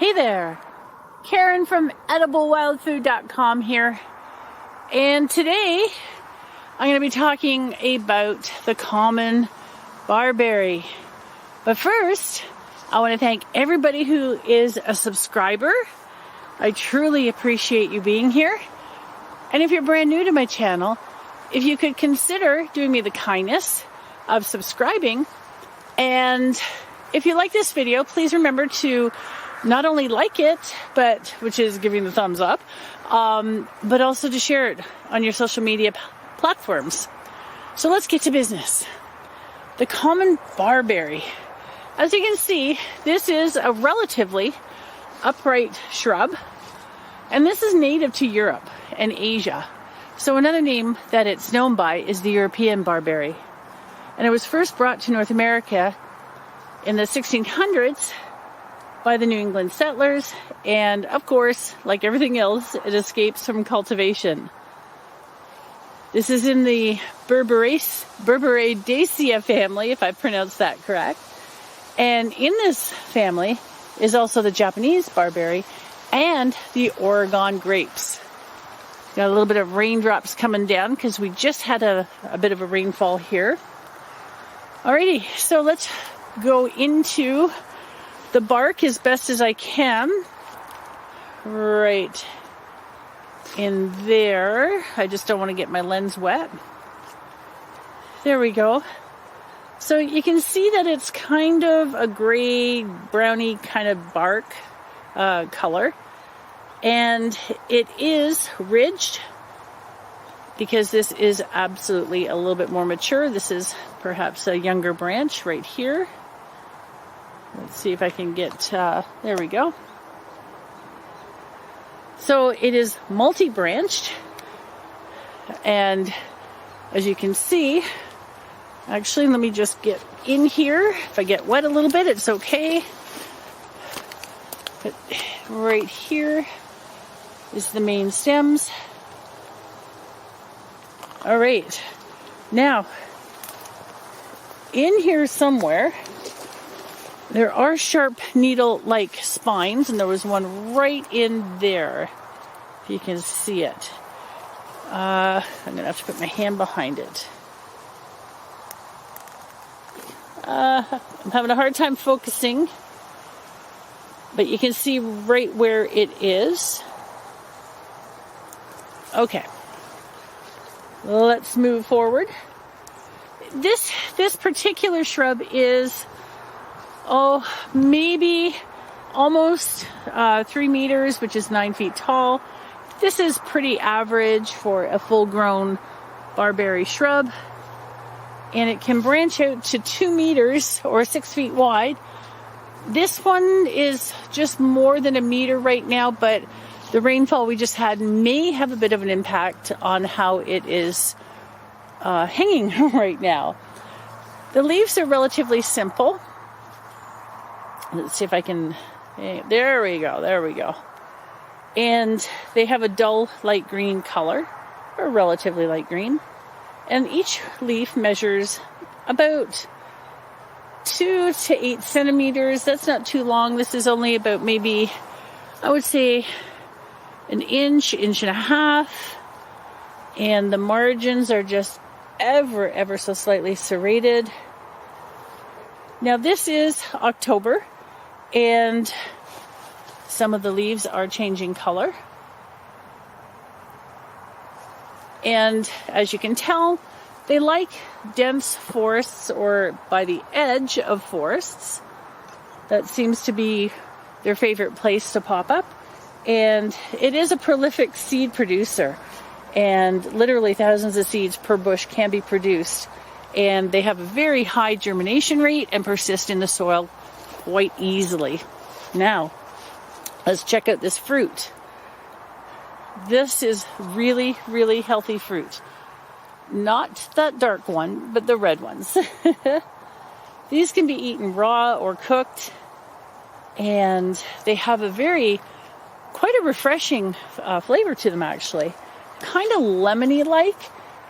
Hey there, Karen from EdibleWildFood.com here, and today I'm going to be talking about the common barberry. But first, I want to thank everybody who is a subscriber. I truly appreciate you being here. And if you're brand new to my channel, if you could consider doing me the kindness of subscribing. And if you like this video, please remember to not only like it, but which is giving the thumbs up, but also to share it on your social media platforms. So let's get to business. The common barberry. As you can see, this is a relatively upright shrub, and this is native to Europe and Asia. So another name that it's known by is the European barberry. And it was first brought to North America in the 1600s by the New England settlers, and of course, like everything else, it escapes from cultivation. This is in the Barberry family, if I pronounced that correct. And in this family is also the Japanese barberry and the Oregon grapes. Got a little bit of raindrops coming down because we just had a bit of a rainfall here. Alrighty, so let's go into the bark as best as I can. Right in there. I just don't want to get my lens wet. There we go. So you can see that it's kind of a gray, browny kind of bark color. And it is ridged because this is absolutely a little bit more mature. This is perhaps a younger branch right here. Let's see if I can get, there we go. So it is multi-branched, and as you can see, actually let me just get in here. If I get wet a little bit, it's okay. But right here is the main stems. All right, now in here somewhere there are sharp needle-like spines, and there was one right in there, if you can see it. I'm going to have to put my hand behind it. I'm having a hard time focusing, but you can see right where it is. Okay, let's move forward. This particular shrub is maybe almost 3 meters, which is 9 feet tall. This is pretty average for a full-grown barberry shrub, and it can branch out to 2 meters or 6 feet wide. This one is just more than a meter right now, but the rainfall we just had may have a bit of an impact on how it is hanging right now. The leaves are relatively simple. Let's see if I can, there we go. And they have a dull light green color, or relatively light green. And each leaf measures about 2 to 8 centimeters. That's not too long. This is only about maybe, I would say, an inch and a half. And the margins are just ever so slightly serrated. Now this is October, and some of the leaves are changing color. And as you can tell, they like dense forests or by the edge of forests. That seems to be their favorite place to pop up. And it is a prolific seed producer. And literally thousands of seeds per bush can be produced. And they have a very high germination rate and persist in the soil quite easily. Now, let's check out this fruit. This is really healthy fruit. Not that dark one, but the red ones. These can be eaten raw or cooked, and they have quite a refreshing flavor to them, actually. Kind of lemony-like,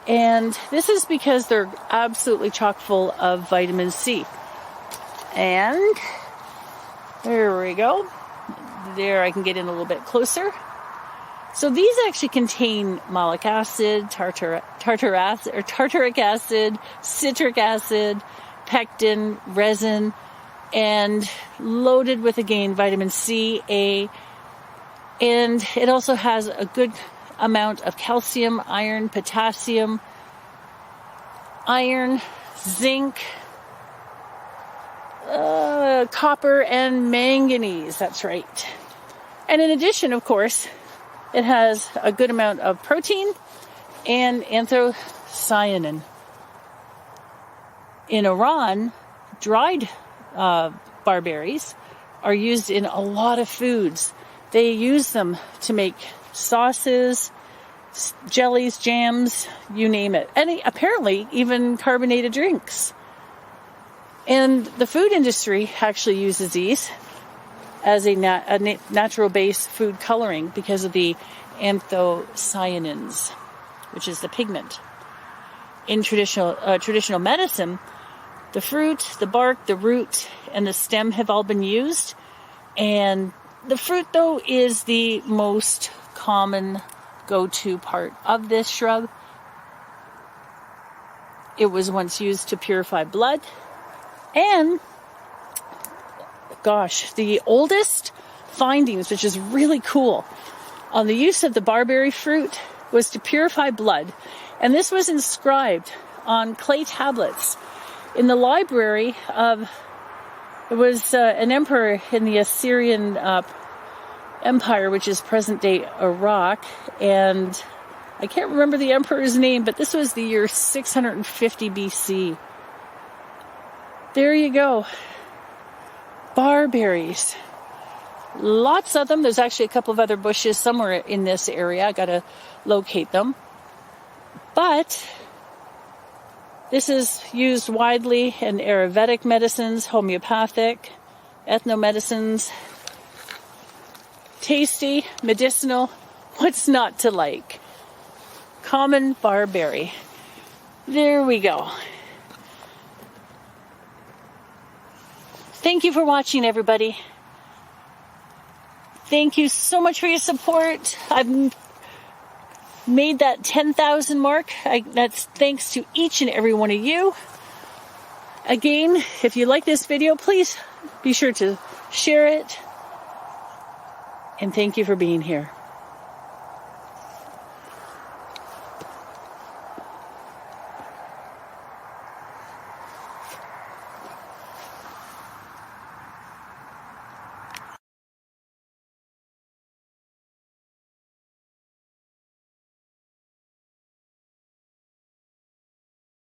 and this is because they're absolutely chock full of vitamin C. And there we go. There, I can get in a little bit closer. So these actually contain malic acid, tartaric acid, citric acid, pectin, resin, and loaded with, again, vitamin C, A, and it also has a good amount of calcium, iron, potassium, zinc, copper, and manganese. That's right. And in addition, of course, it has a good amount of protein and anthocyanin. In Iran, dried barberries are used in a lot of foods. They use them to make sauces, jellies, jams, you name it. And apparently even carbonated drinks. And the food industry actually uses these as a natural-based food coloring because of the anthocyanins, which is the pigment. In traditional medicine, the fruit, the bark, the root, and the stem have all been used. And the fruit, though, is the most common go-to part of this shrub. It was once used to purify blood. And, gosh, the oldest findings, which is really cool, on the use of the barberry fruit was to purify blood. And this was inscribed on clay tablets in the library of, it was an emperor in the Assyrian Empire, which is present-day Iraq, and I can't remember the emperor's name, but this was the year 650 BC. There you go. Barberries. Lots of them. There's actually a couple of other bushes somewhere in this area. I gotta locate them. But this is used widely in Ayurvedic medicines, homeopathic, ethnomedicines. Tasty, medicinal. What's not to like? Common barberry. There we go. Thank you for watching, everybody. Thank you so much for your support. I've made that 10,000 mark. That's thanks to each and every one of you. Again, if you like this video, please be sure to share it. And thank you for being here.